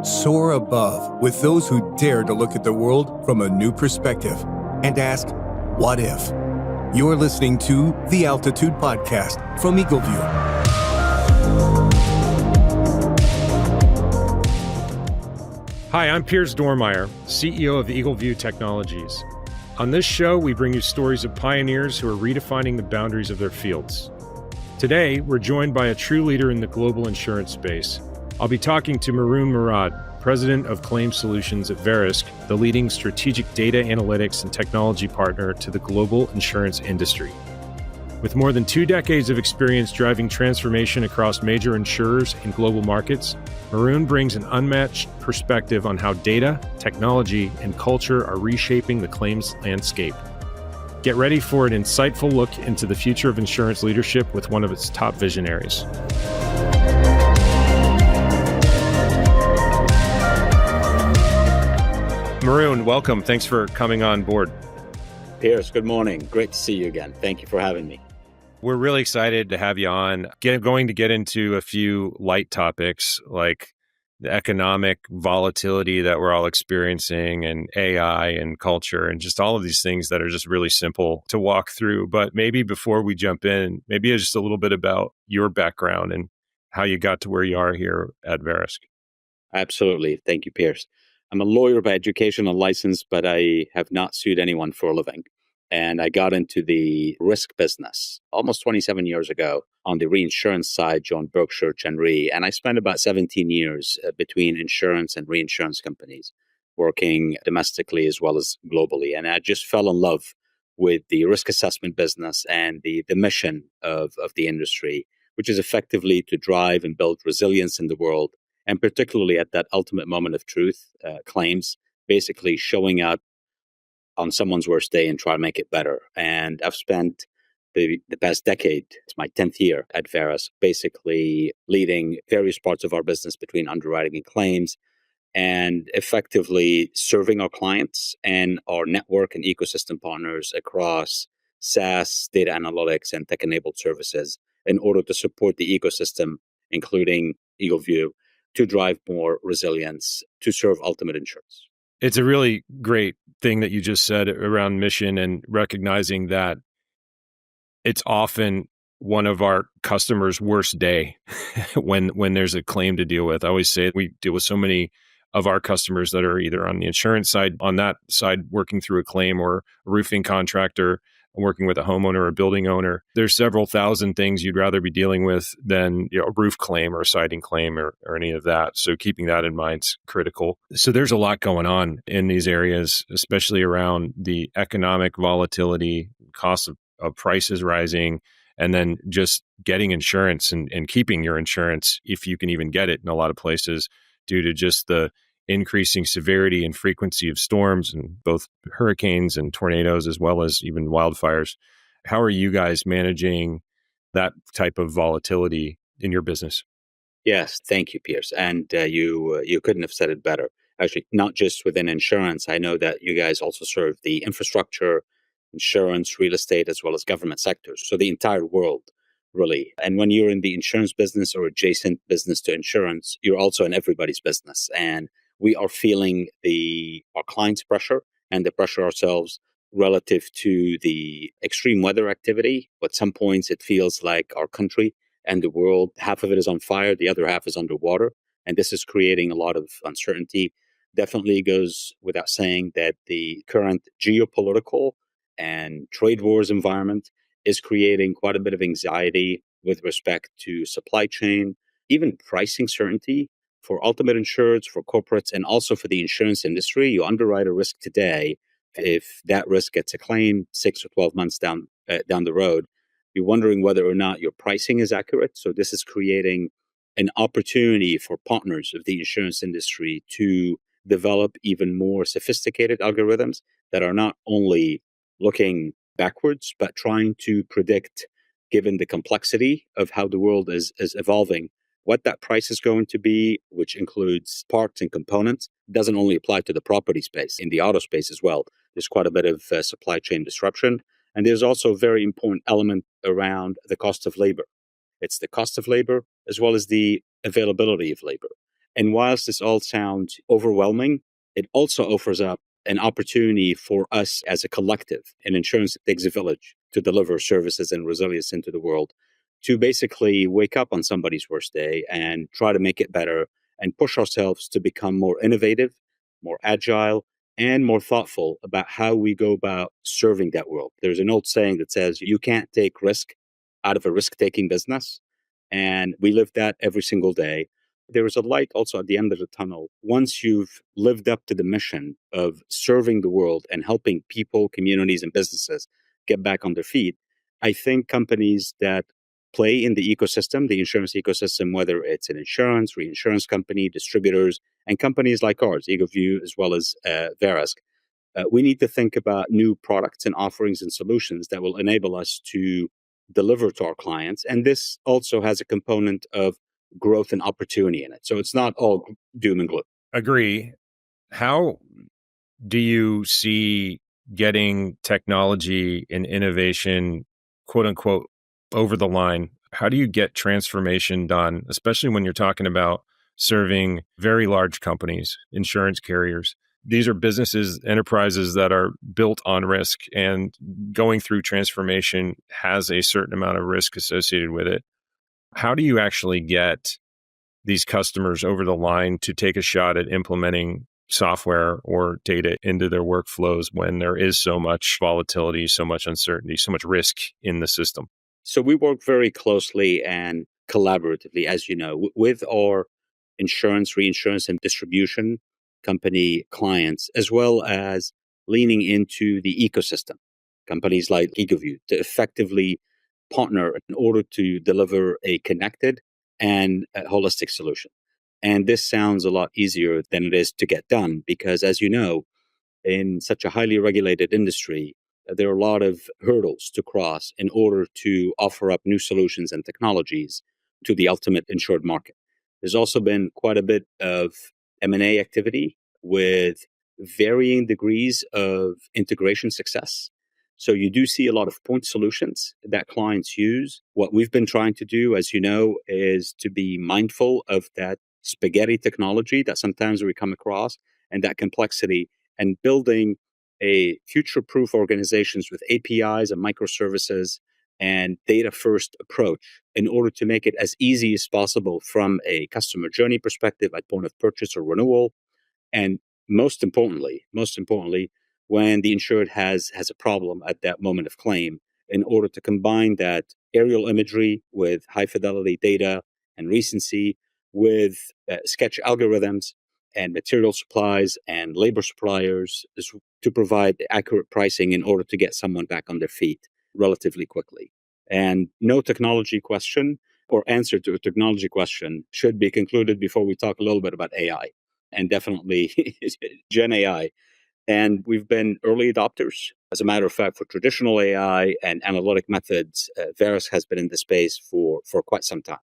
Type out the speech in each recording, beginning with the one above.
Soar above with those who dare to look at the world from a new perspective and ask, what if? You're listening to the Altitude Podcast from Eagleview. Hi, I'm Piers Dormeyer, CEO of Eagleview Technologies. On this show, we bring you stories of pioneers who are redefining the boundaries of their fields. Today, we're joined by a true leader in the global insurance space. I'll be talking to Maroun Mourad, President of Claims Solutions at Verisk, the leading strategic data analytics and technology partner to the global insurance industry. With more than 2 decades of experience driving transformation across major insurers in global markets, Maroun brings an unmatched perspective on how data, technology, and culture are reshaping the claims landscape. Get ready for an insightful look into the future of insurance leadership with one of its top visionaries. Maroun, welcome. Thanks for coming on board. Piers, good morning. Great to see you again. Thank you for having me. We're really excited to have you on. Going to get into a few light topics like the economic volatility that we're all experiencing and AI and culture and just all of these things that are just really simple to walk through. But maybe before we jump in, maybe just a little bit about your background and how you got to where you are here at Verisk. Absolutely. Thank you, Piers. I'm a lawyer by education and license, but I have not sued anyone for a living. And I got into the risk business almost 27 years ago on the reinsurance side, joined Berkshire Re. And I spent about 17 years between insurance and reinsurance companies, working domestically as well as globally. And I just fell in love with the risk assessment business and the mission of the industry, which is effectively to drive and build resilience in the world. And particularly at that ultimate moment of truth, claims, basically showing up on someone's worst day and try to make it better. And I've spent the past decade, it's my 10th year at Verisk, basically leading various parts of our business between underwriting and claims and effectively serving our clients and our network and ecosystem partners across SaaS, data analytics, and tech-enabled services in order to support the ecosystem, including Eagleview, to drive more resilience, to serve ultimate insurance. It's a really great thing that you just said around mission and recognizing that it's often one of our customers' worst day when there's a claim to deal with. I always say we deal with so many of our customers that are either on the insurance side, on that side, working through a claim, or a roofing contractor, working with a homeowner or a building owner. There's several thousand things you'd rather be dealing with than a roof claim or a siding claim or any of that. So keeping that in mind is critical. So there's a lot going on in these areas, especially around the economic volatility, cost of prices rising, and then just getting insurance and keeping your insurance if you can even get it in a lot of places due to just the increasing severity and frequency of storms and both hurricanes and tornadoes, as well as even wildfires. How are you guys managing that type of volatility in your business? Yes, thank you, Piers. And you couldn't have said it better. Actually, not just within insurance. I know that you guys also serve the infrastructure, insurance, real estate, as well as government sectors. So the entire world, really. And when you're in the insurance business or adjacent business to insurance, you're also in everybody's business. And we are feeling our clients' pressure and the pressure ourselves relative to the extreme weather activity. At some points, it feels like our country and the world, half of it is on fire, the other half is underwater. And this is creating a lot of uncertainty. Definitely goes without saying that the current geopolitical and trade wars environment is creating quite a bit of anxiety with respect to supply chain, even pricing certainty for ultimate insureds, for corporates, and also for the insurance industry. You underwrite a risk today. If that risk gets a claim 6 or 12 months down the road, you're wondering whether or not your pricing is accurate. So this is creating an opportunity for partners of the insurance industry to develop even more sophisticated algorithms that are not only looking backwards, but trying to predict, given the complexity of how the world is evolving, what that price is going to be, which includes parts and components. It doesn't only apply to the property space, in the auto space as well. There's quite a bit of supply chain disruption. And there's also a very important element around the cost of labor. It's the cost of labor as well as the availability of labor. And whilst this all sounds overwhelming, it also offers up an opportunity for us as a collective. In insurance, it takes a village to deliver services and resilience into the world, to basically wake up on somebody's worst day and try to make it better and push ourselves to become more innovative, more agile, and more thoughtful about how we go about serving that world. There's an old saying that says you can't take risk out of a risk-taking business. And we live that every single day. There is a light also at the end of the tunnel. Once you've lived up to the mission of serving the world and helping people, communities, and businesses get back on their feet, I think companies that play in the ecosystem, the insurance ecosystem, whether it's an insurance, reinsurance company, distributors, and companies like ours, Eagleview, as well as Verisk, we need to think about new products and offerings and solutions that will enable us to deliver to our clients. And this also has a component of growth and opportunity in it. So it's not all doom and gloom. Agree. How do you see getting technology and innovation, quote unquote, over the line? How do you get transformation done, especially when you're talking about serving very large companies, insurance carriers? These are businesses, enterprises that are built on risk, and going through transformation has a certain amount of risk associated with it. How do you actually get these customers over the line to take a shot at implementing software or data into their workflows when there is so much volatility, so much uncertainty, so much risk in the system? So we work very closely and collaboratively, as you know, with our insurance, reinsurance, and distribution company clients, as well as leaning into the ecosystem, companies like Eagleview, to effectively partner in order to deliver a connected and a holistic solution. And this sounds a lot easier than it is to get done because, as you know, in such a highly regulated industry, there are a lot of hurdles to cross in order to offer up new solutions and technologies to the ultimate insured market. There's also been quite a bit of M&A activity with varying degrees of integration success. So you do see a lot of point solutions that clients use. What we've been trying to do, as you know, is to be mindful of that spaghetti technology that sometimes we come across and that complexity, and building a future-proof organizations with APIs and microservices and data-first approach in order to make it as easy as possible from a customer journey perspective at point of purchase or renewal. And most importantly, when the insured has a problem at that moment of claim, in order to combine that aerial imagery with high fidelity data and recency with sketch algorithms and material supplies and labor suppliers to provide accurate pricing in order to get someone back on their feet relatively quickly. And no technology question or answer to a technology question should be concluded before we talk a little bit about AI, and definitely Gen AI. And we've been early adopters. As a matter of fact, for traditional AI and analytic methods, Verisk has been in the space for quite some time.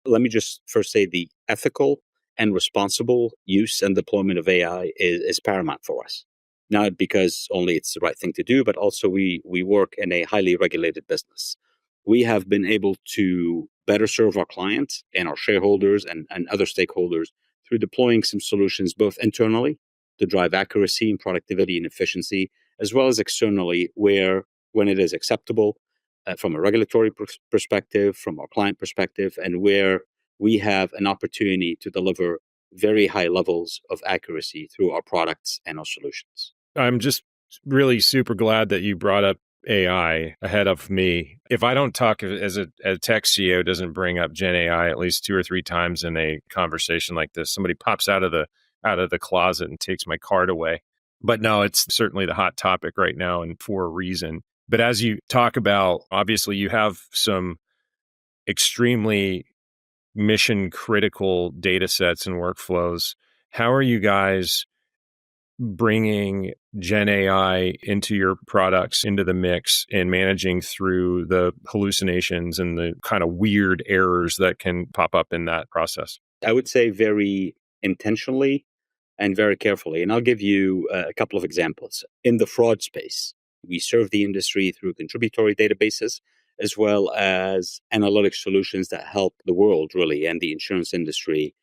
Let me just first say the ethical and responsible use and deployment of AI is paramount for us. Not because only it's the right thing to do, but also we work in a highly regulated business. We have been able to better serve our clients and our shareholders and other stakeholders through deploying some solutions both internally to drive accuracy and productivity and efficiency, as well as externally where, when it is acceptable, from a regulatory perspective, from our client perspective, and where we have an opportunity to deliver very high levels of accuracy through our products and our solutions. I'm just really super glad that you brought up AI ahead of me. If I don't talk as a tech CEO, doesn't bring up Gen AI at least 2 or 3 times in a conversation like this, somebody pops out of the closet and takes my card away. But no, it's certainly the hot topic right now, and for a reason. But as you talk about, obviously you have some extremely mission critical data sets and workflows. How are you guys bringing Gen AI into your products, into the mix, and managing through the hallucinations and the kind of weird errors that can pop up in that process? I would say very intentionally and very carefully. And I'll give you a couple of examples. In the fraud space, we serve the industry through contributory databases as well as analytic solutions that help the world really and the insurance industry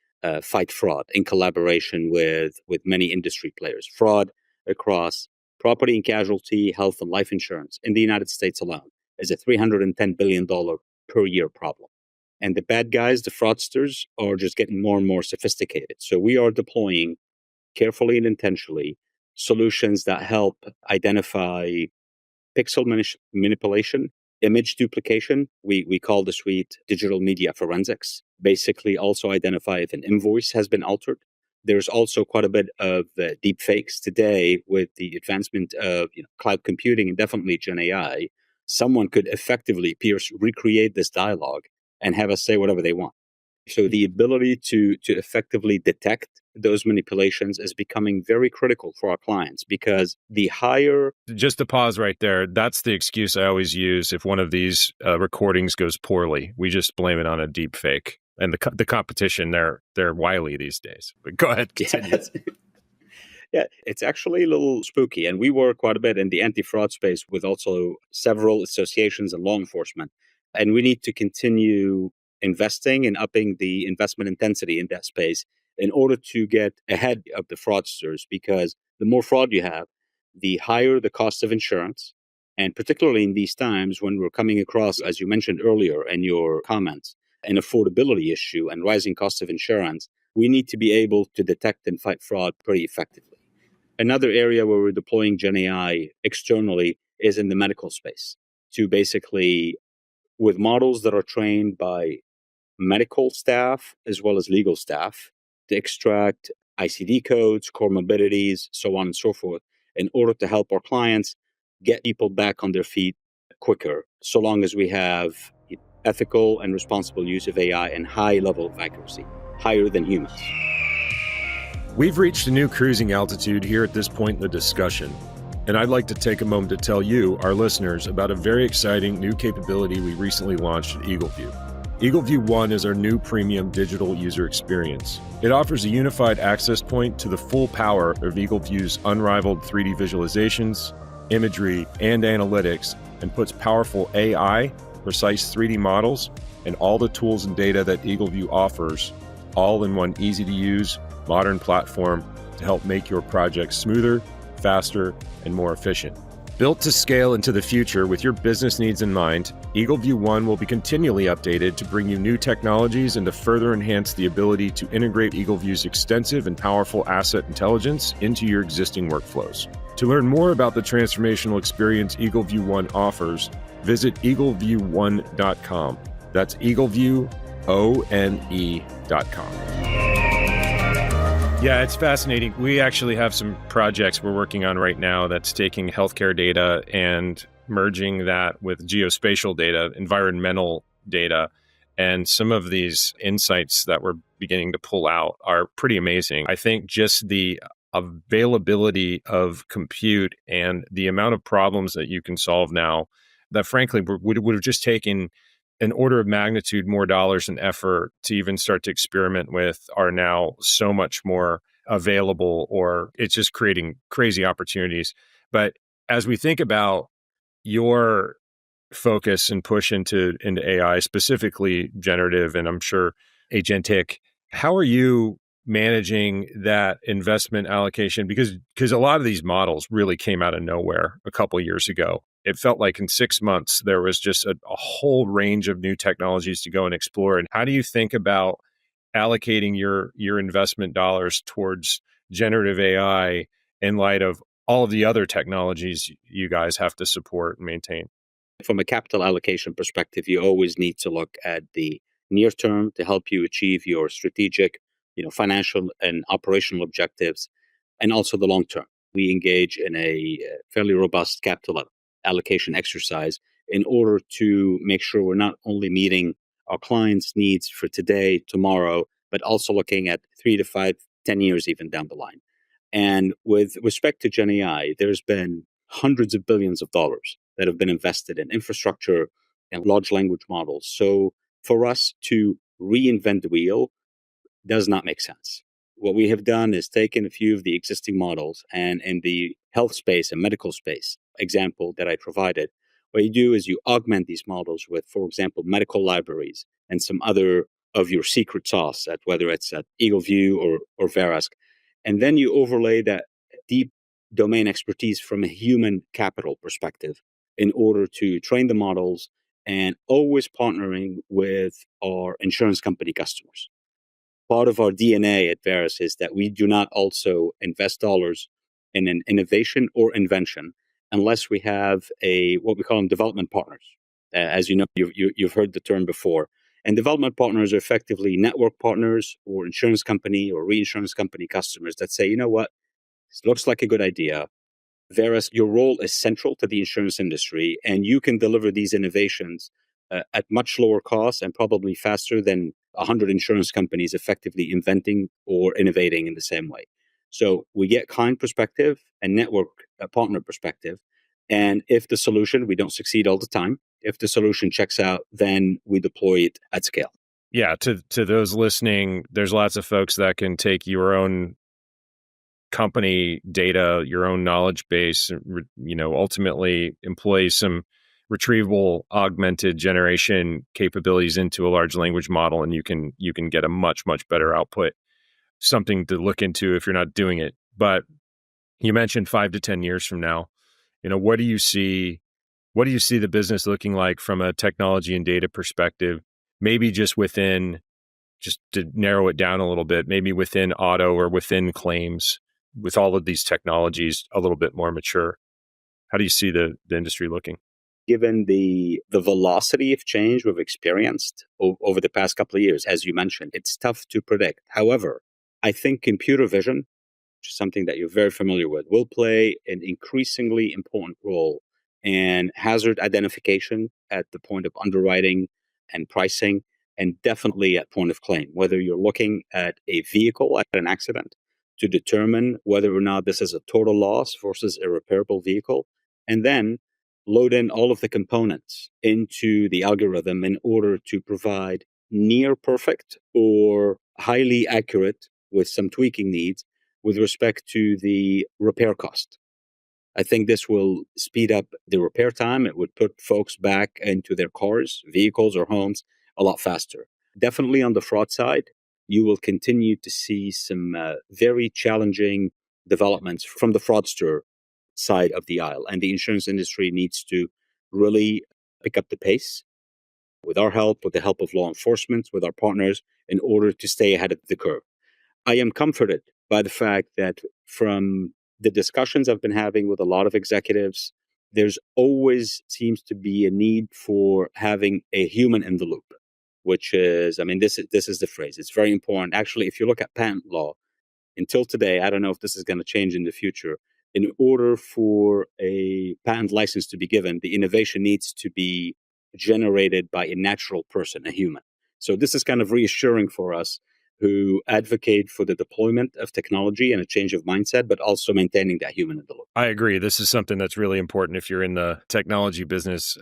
fight fraud in collaboration with many industry players. Fraud across property and casualty, health and life insurance in the United States alone is a $310 billion per year problem. And the bad guys, the fraudsters, are just getting more and more sophisticated. So we are deploying carefully and intentionally solutions that help identify pixel manipulation, image duplication. We call the suite digital media forensics. Basically, also identify if an invoice has been altered. There's also quite a bit of deep fakes today with the advancement of cloud computing and definitely Gen AI. Someone could effectively, Pierce, recreate this dialogue and have us say whatever they want. So the ability to effectively detect those manipulations is becoming very critical for our clients, because the higher... Just to pause right there, that's the excuse I always use if one of these recordings goes poorly. We just blame it on a deep fake. And the competition, they're wily these days. But go ahead, continue. Yes. Yeah, it's actually a little spooky. And we work quite a bit in the anti-fraud space with also several associations and law enforcement. And we need to continue investing and upping the investment intensity in that space in order to get ahead of the fraudsters, because the more fraud you have, the higher the cost of insurance. And particularly in these times when we're coming across, as you mentioned earlier in your comments, an affordability issue and rising cost of insurance, we need to be able to detect and fight fraud pretty effectively. Another area where we're deploying Gen AI externally is in the medical space, to basically, with models that are trained by medical staff as well as legal staff, to extract ICD codes, comorbidities, so on and so forth, in order to help our clients get people back on their feet quicker, so long as we have ethical and responsible use of AI and high level of accuracy, higher than humans. We've reached a new cruising altitude here at this point in the discussion, and I'd like to take a moment to tell you, our listeners, about a very exciting new capability we recently launched at Eagleview. Eagleview One is our new premium digital user experience. It offers a unified access point to the full power of Eagleview's unrivaled 3D visualizations, imagery, and analytics, and puts powerful AI, precise 3D models, and all the tools and data that Eagleview offers, all in one easy-to-use, modern platform to help make your projects smoother, faster, and more efficient. Built to scale into the future with your business needs in mind, Eagleview One will be continually updated to bring you new technologies and to further enhance the ability to integrate Eagleview's extensive and powerful asset intelligence into your existing workflows. To learn more about the transformational experience Eagleview One offers, visit eagleviewone.com. That's eagleviewone.com. Yeah, it's fascinating. We actually have some projects we're working on right now that's taking healthcare data and merging that with geospatial data, environmental data. And some of these insights that we're beginning to pull out are pretty amazing. I think just the availability of compute and the amount of problems that you can solve now that frankly would have just taken an order of magnitude more dollars and effort to even start to experiment with are now so much more available, or it's just creating crazy opportunities. But as we think about your focus and push into AI, specifically generative, and I'm sure agentic, how are you managing that investment allocation? Because a lot of these models really came out of nowhere a couple of years ago. It felt like in 6 months, there was just a whole range of new technologies to go and explore. And how do you think about allocating your investment dollars towards generative AI in light of all of the other technologies you guys have to support and maintain? From a capital allocation perspective, you always need to look at the near term to help you achieve your strategic, financial and operational objectives, and also the long term. We engage in a fairly robust capital allocation exercise in order to make sure we're not only meeting our clients' needs for today, tomorrow, but also looking at 3 to 5, 10 years even down the line. And with respect to Gen AI, there's been hundreds of billions of dollars that have been invested in infrastructure and large language models. So for us to reinvent the wheel does not make sense. What we have done is taken a few of the existing models, and in the health space and medical space example that I provided, what you do is you augment these models with, for example, medical libraries and some other of your secret sauce, at whether it's at Eagleview or Verisk. And then you overlay that deep domain expertise from a human capital perspective in order to train the models, and always partnering with our insurance company customers. Part of our DNA at Verisk is that we do not also invest dollars in an innovation or invention unless we have what we call them development partners. As you know, you've heard the term before. And development partners are effectively network partners or insurance company or reinsurance company customers that say, you know what, this looks like a good idea. Whereas your role is central to the insurance industry, and you can deliver these innovations at much lower cost and probably faster than 100 insurance companies effectively inventing or innovating in the same way. So we get client perspective and network partner perspective. And if the solution, we don't succeed all the time. If the solution checks out, then we deploy it at scale. Yeah, to those listening, there's lots of folks that can take your own company data, your own knowledge base, ultimately employ some retrievable augmented generation capabilities into a large language model, and you can get a much better output. Something to look into if you're not doing it. But you mentioned 5 to 10 years from now, what do you see the business looking like from a technology and data perspective? Maybe just to narrow it down a little bit, maybe within auto or within claims, with all of these technologies a little bit more mature. How do you see the industry looking? Given the velocity of change we've experienced over the past couple of years, as you mentioned, it's tough to predict. However, I think computer vision, which is something that you're very familiar with, will play an increasingly important role in hazard identification at the point of underwriting and pricing, and definitely at point of claim, whether you're looking at a vehicle at an accident to determine whether or not this is a total loss versus a repairable vehicle, and then load in all of the components into the algorithm in order to provide near perfect or highly accurate, with some tweaking needs, with respect to the repair cost. I think this will speed up the repair time. It would put folks back into their cars, vehicles, or homes a lot faster. Definitely on the fraud side, you will continue to see some very challenging developments from the fraudster side of the aisle. And the insurance industry needs to really pick up the pace with our help, with the help of law enforcement, with our partners, in order to stay ahead of the curve. I am comforted by the fact that from the discussions I've been having with a lot of executives, there's always seems to be a need for having a human in the loop, which is, this is the phrase. It's very important. Actually, if you look at patent law, until today, I don't know if this is going to change in the future. In order for a patent license to be given, the innovation needs to be generated by a natural person, a human. So this is kind of reassuring for us who advocate for the deployment of technology and a change of mindset, but also maintaining that human in the loop. I agree. This is something that's really important if you're in the technology business.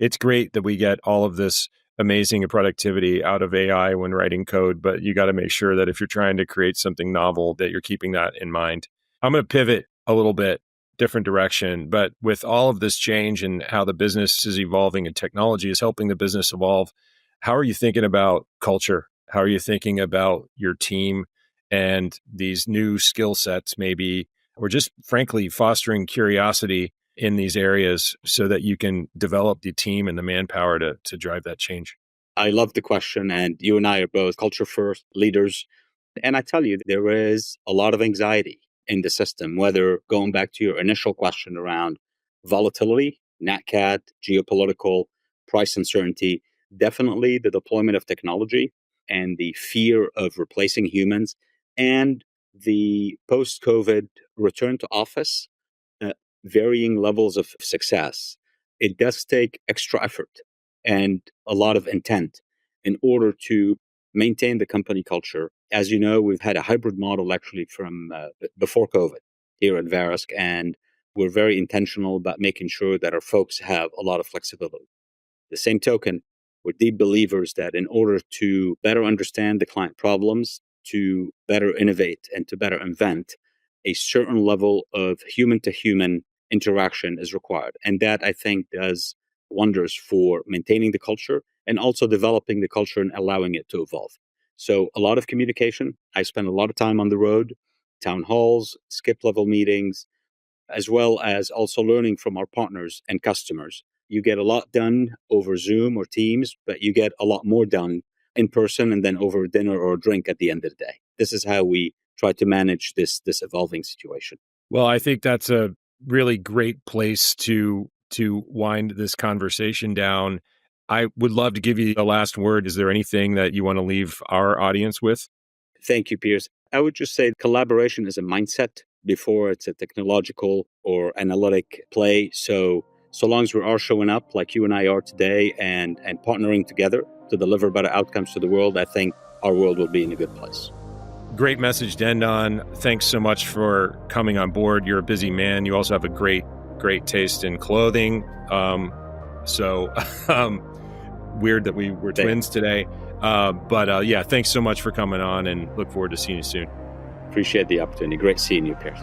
It's great that we get all of this amazing productivity out of AI when writing code, but you got to make sure that if you're trying to create something novel, that you're keeping that in mind. I'm going to pivot a little bit, different direction, but with all of this change and how the business is evolving and technology is helping the business evolve, how are you thinking about culture? How are you thinking about your team and these new skill sets, maybe, or just frankly fostering curiosity in these areas so that you can develop the team and the manpower to drive that change? I love the question, and you and I are both culture first leaders. And I tell you, there is a lot of anxiety in the system, whether going back to your initial question around volatility, nat cat, geopolitical, price uncertainty, definitely the deployment of technology and the fear of replacing humans, and the post-COVID return to office, varying levels of success. It does take extra effort and a lot of intent in order to maintain the company culture. As you know, we've had a hybrid model actually from before COVID here at Verisk, and we're very intentional about making sure that our folks have a lot of flexibility. The same token, we're deep believers that in order to better understand the client problems, to better innovate and to better invent, a certain level of human to human interaction is required. And that, I think, does wonders for maintaining the culture and also developing the culture and allowing it to evolve. So a lot of communication. I spend a lot of time on the road, town halls, skip level meetings, as well as also learning from our partners and customers. You get a lot done over Zoom or Teams, but you get a lot more done in person and then over dinner or a drink at the end of the day. This is how we try to manage this evolving situation. Well, I think that's a really great place to wind this conversation down. I would love to give you the last word. Is there anything that you want to leave our audience with? Thank you, Piers. I would just say collaboration is a mindset before it's a technological or analytic play. So long as we are showing up like you and I are today and partnering together to deliver better outcomes to the world, I think our world will be in a good place. Great message to end on. Thanks so much for coming on board. You're a busy man. You also have a great taste in clothing. Weird that we were twins today. But thanks so much for coming on and look forward to seeing you soon. Appreciate the opportunity. Great seeing you, Piers.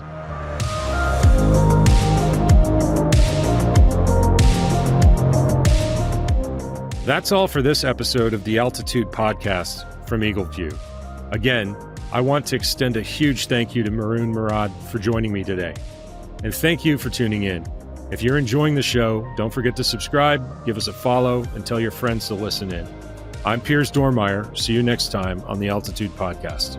That's all for this episode of the Altitude Podcast from Eagleview. Again, I want to extend a huge thank you to Maroun Mourad for joining me today. And thank you for tuning in. If you're enjoying the show, don't forget to subscribe, give us a follow, and tell your friends to listen in. I'm Piers Dormeyer. See you next time on the Altitude Podcast.